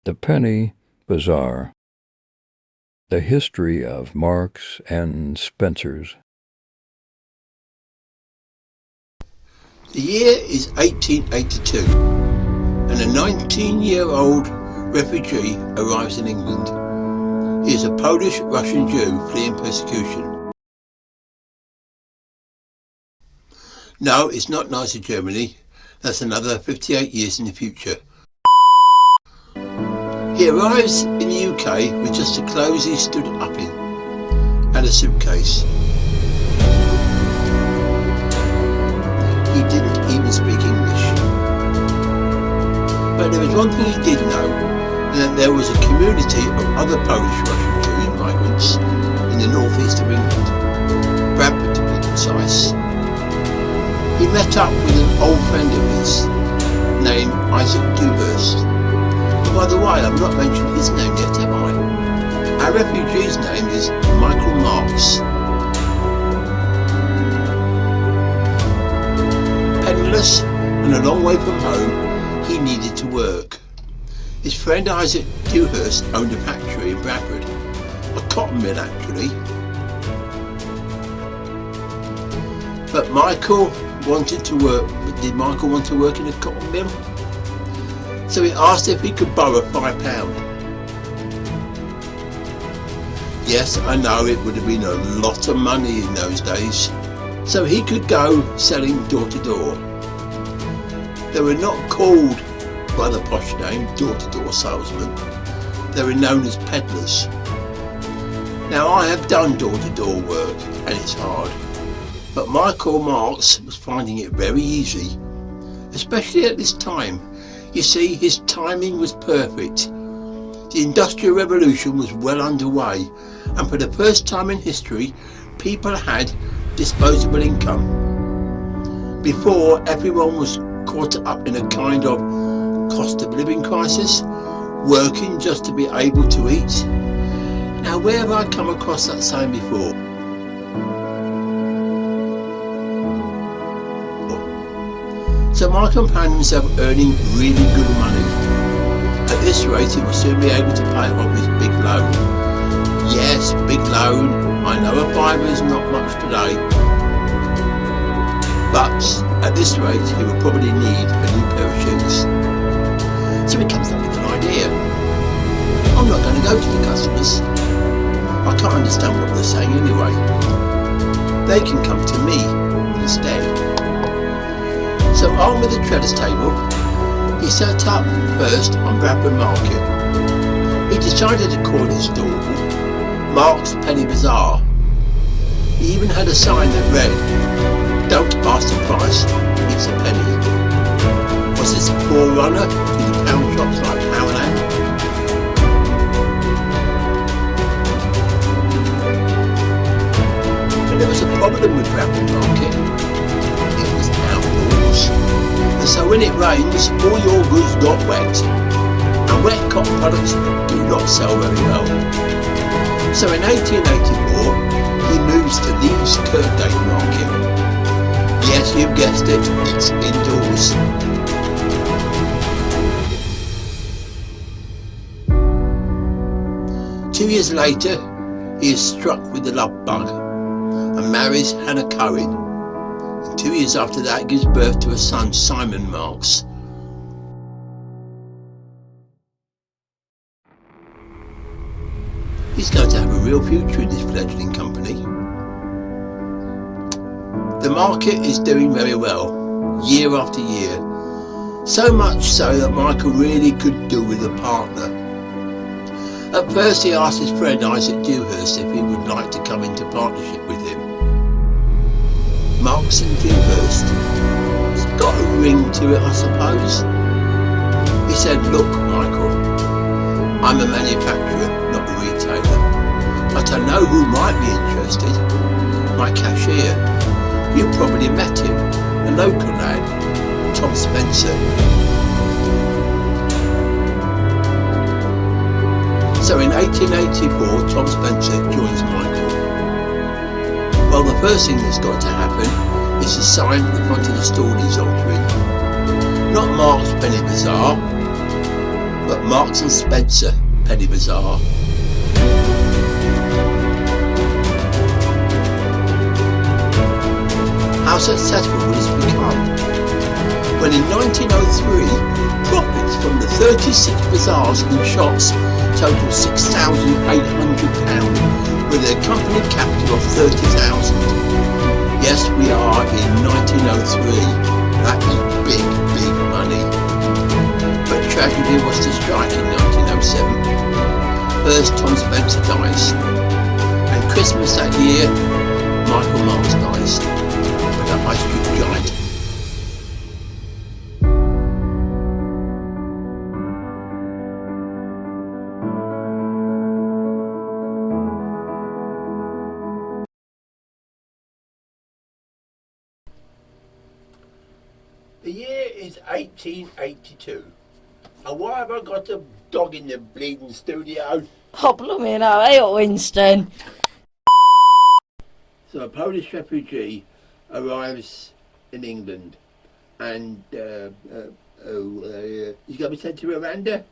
The Penny Bazaar. The History of Marks and Spencers. The year is 1882 and a 19-year-old refugee arrives in England. He is a Polish-Russian Jew fleeing persecution. No, it's not Nazi Germany. That's another 58 years in the future. He arrives in the UK with just the clothes he stood up in and a suitcase. He didn't even speak English. But there was one thing he did know, and that there was a community of other Polish-Russian Jewish migrants in the northeast of England, Bradford to be precise. He met up with an old friend of his named Isaac Dewhurst. By the way, I've not mentioned his name yet, have I? Our refugee's name is Michael Marks. Penniless and a long way from home, he needed to work. His friend Isaac Dewhurst owned a factory in Bradford, a cotton mill actually. But Michael wanted to work, but did Michael want to work in a cotton mill? So he asked if he could borrow £5. Yes, I know it would have been a lot of money in those days. So he could go selling door to door. They were not called by the posh name door to door salesmen. They were known as peddlers. Now I have done door to door work and it's hard. But Michael Marks was finding it very easy, especially at this time. You see, his timing was perfect. The Industrial Revolution was well underway, and for the first time in history, people had disposable income. Before, everyone was caught up in a kind of cost of living crisis, working just to be able to eat. Now, where have I come across that saying before? So Michael found himself earning really good money. At this rate, he will soon be able to pay off his big loan. Yes, big loan. I know a fiver is not much today. But at this rate, he will probably need a new pair of shoes. So he comes up with an idea. I'm not going to go to the customers. I can't understand what they're saying anyway. They can come to me instead. So armed with a traders table, he set up first on Bradford Market. He decided to call his stall Marks Penny Bazaar. He even had a sign that read, "Don't ask the price, it's a penny." Was this a forerunner to the pound shops like Poundland? But there was a problem with Bradford Market. It was outdoors, and so when it rains, all your goods got wet, and wet cotton products do not sell very well. So in 1884, he moves to Leeds Kirkgate Market. Yes, you've guessed it, it's indoors. Two years later, he is struck with the love bug and marries Hannah Cohen. 2 years after that, gives birth to a son, Simon Marks. He's going to have a real future in this fledgling company. The market is doing very well, year after year. So much so that Michael really could do with a partner. At first he asked his friend Isaac Dewhurst if he would like to come into partnership with him. Marks and Dewhurst. It's got a ring to it, I suppose. He said, "Look, Michael, I'm a manufacturer, not a retailer, but I know who might be interested. My cashier. You've probably met him, a local lad, Tom Spencer." So in 1884, Tom Spencer joins Michael. Well, the first thing that's got to happen is the sign at the front of the stall he's altering. Not Marks Penny Bazaar, but Marks and Spencer Penny Bazaar. How successful would it become when in 1903 profits from the 36 bazaars and shops totaled £6,800 with a company capital of 30,000. Yes, we are in 1903. That is big, big money. But tragedy was to strike in 1907. First, Tom Spencer dies, and Christmas that year, Michael Marks dies. But a high street giant. The year is 1882. And why have I got a dog in the bleeding studio? Oh, blooming hell, hey, Winston. So a Polish refugee arrives in England and he's going to be sent to Rwanda.